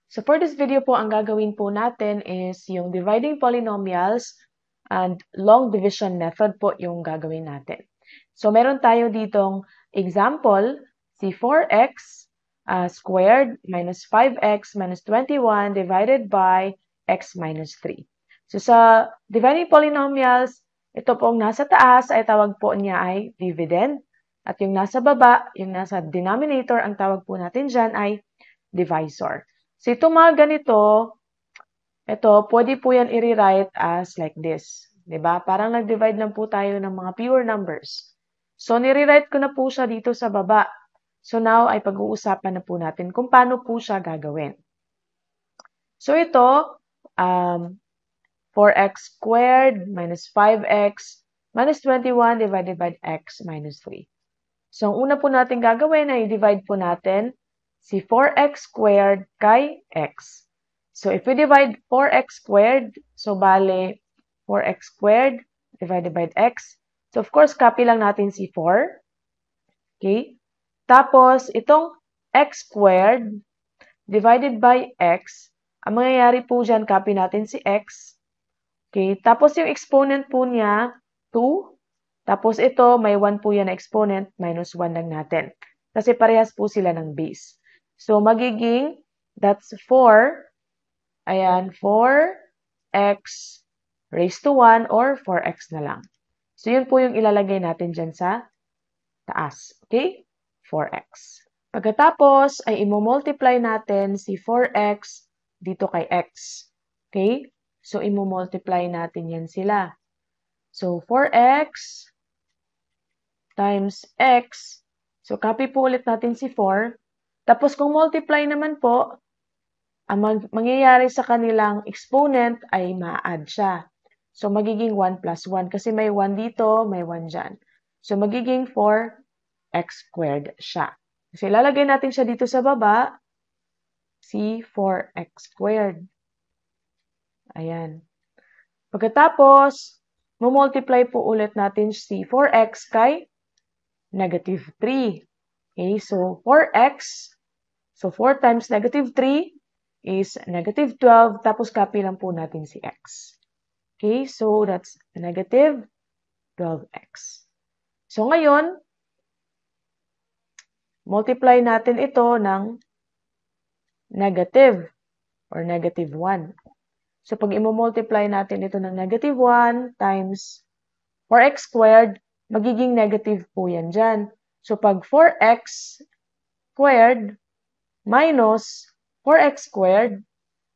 So for this video po, ang gagawin po natin is yung dividing polynomials and long division method po yung gagawin natin. So meron tayo ditong example, si 4x squared minus 5x minus 21 divided by x minus 3. So sa dividing polynomials, ito pong nasa taas ay tawag po niya ay dividend. At yung nasa baba, yung nasa denominator, ang tawag po natin dyan ay divisor. So, itong mga ganito, ito, pwede po yan i-rewrite as like this. 'Di ba? Parang nag-divide lang po tayo ng mga pure numbers. So, nire-write ko na po siya dito sa baba. So, now ay pag-uusapan na po natin kung paano po siya gagawin. So, ito, 4x squared minus 5x minus 21 divided by x minus 3. So, ang una po natin gagawin ay divide po natin si 4x squared kay x. So, if we divide 4x squared, so bale 4x squared divided by x. So, of course, copy lang natin si 4. Okay? Tapos, itong x squared divided by x, ang mangyayari po dyan, copy natin si x. Okay? Tapos, yung exponent po niya, 2. Tapos, ito, may 1 po yan na exponent, minus 1 lang natin. Kasi parehas po sila ng base. So, magiging, that's 4. Ayan, 4x raised to 1 or 4x na lang. So, yun po yung ilalagay natin dyan sa taas. Okay? 4x. Pagkatapos, ay imo-multiply natin si 4x dito kay x. Okay? So, imo-multiply natin yan sila. So, 4x times x. So, copy po ulit natin si 4. Tapos, kung multiply naman po, ang mangyayari sa kanilang exponent ay ma-add siya. So, magiging 1 plus 1 kasi may 1 dito, may 1 dyan. So, magiging 4x squared siya. Kasi lalagay natin siya dito sa baba, si 4x squared. Ayan. Pagkatapos, multiply po ulit natin si 4x kay negative 3. Okay, so 4x, so 4 times negative 3 is negative 12, tapos copy lang po natin si x. Okay, so that's negative 12x. So ngayon, multiply natin ito ng negative or negative 1. So pag i-multiply natin ito ng negative 1 times 4x squared, magiging negative po yan dyan. So pag 4x squared minus 4x squared,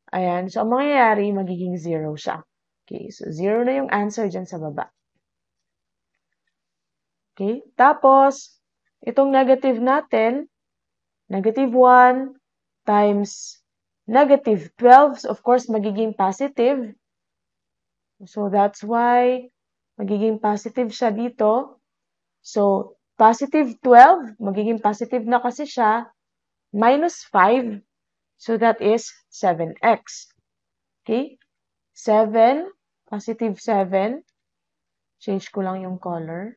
ayan, so ang mangyayari, magiging 0 siya. Okay, so 0 na yung answer dyan sa baba. Okay, tapos, itong negative natin, negative 1 times negative 12, so of course, magiging positive. So that's why, magiging positive siya dito. So, positive 12, magiging positive na kasi siya, minus 5. So, that is 7x. Okay? 7, positive 7. Change ko lang yung color.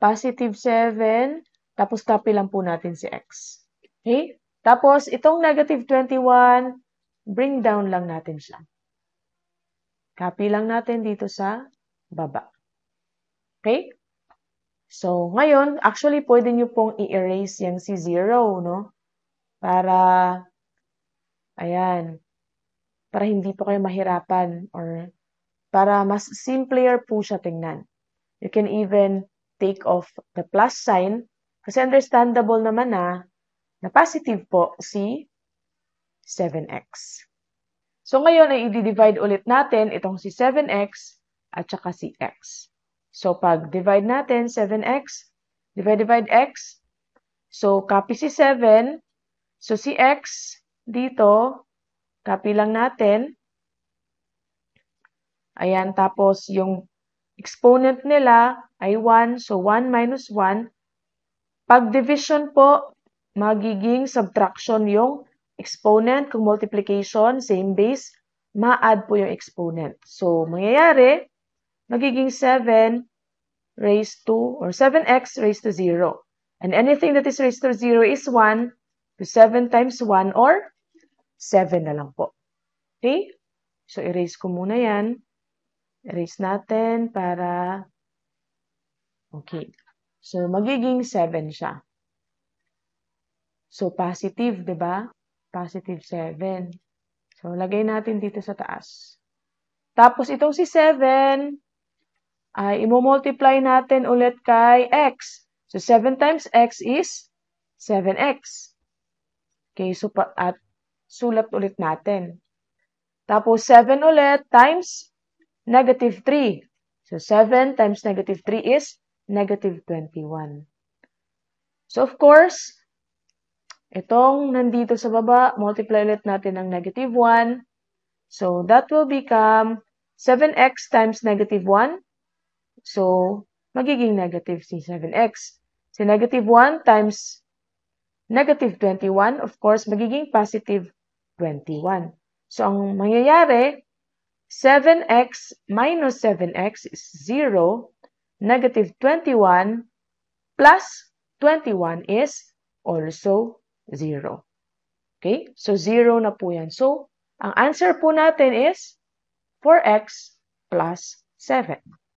Positive 7, tapos copy lang po natin si x. Okay? Tapos, itong negative 21, bring down lang natin siya. Copy lang natin dito sa baba. Okay? So, ngayon, actually, pwede nyo pong i-erase yung si 0, no? Para, ayan, para hindi po kayo mahirapan or para mas simpler po siya tingnan. You can even take off the plus sign kasi understandable naman na positive po si 7x. So, ngayon ay i-divide ulit natin itong si 7x at saka si x. So, pag divide natin 7x, divide x, so copy si 7, so si x dito, copy lang natin. Ayan, tapos yung exponent nila ay 1, so 1 minus 1. Pag division po, magiging subtraction yung exponent. Kung multiplication, same base, ma-add po yung exponent. So, mangyayari, magiging 7 raised to, or 7x raised to 0. And anything that is raised to 0 is 1. So, 7 times 1 or 7 na lang po. Okay? So, erase ko muna yan. Erase natin para, okay. So, magiging 7 siya. So, positive, di ba? Positive 7. So, lagay natin dito sa taas. Tapos, itong si 7, ay imo-multiply natin ulit kay x. So, 7 times x is 7x. Okay, so, at sulat ulit natin. Tapos, 7 ulit times negative 3. So, 7 times negative 3 is negative 21. So, of course, itong nandito sa baba, multiply ulit natin ng negative 1. So, that will become 7x times negative 1. So, magiging negative si 7x. Si negative 1 times negative 21, of course, magiging positive 21. So, ang mangyayari, 7x minus 7x is 0. Negative 21 plus 21 is also 0. Okay? So, 0 na po yan. So, ang answer po natin is 4x plus 7.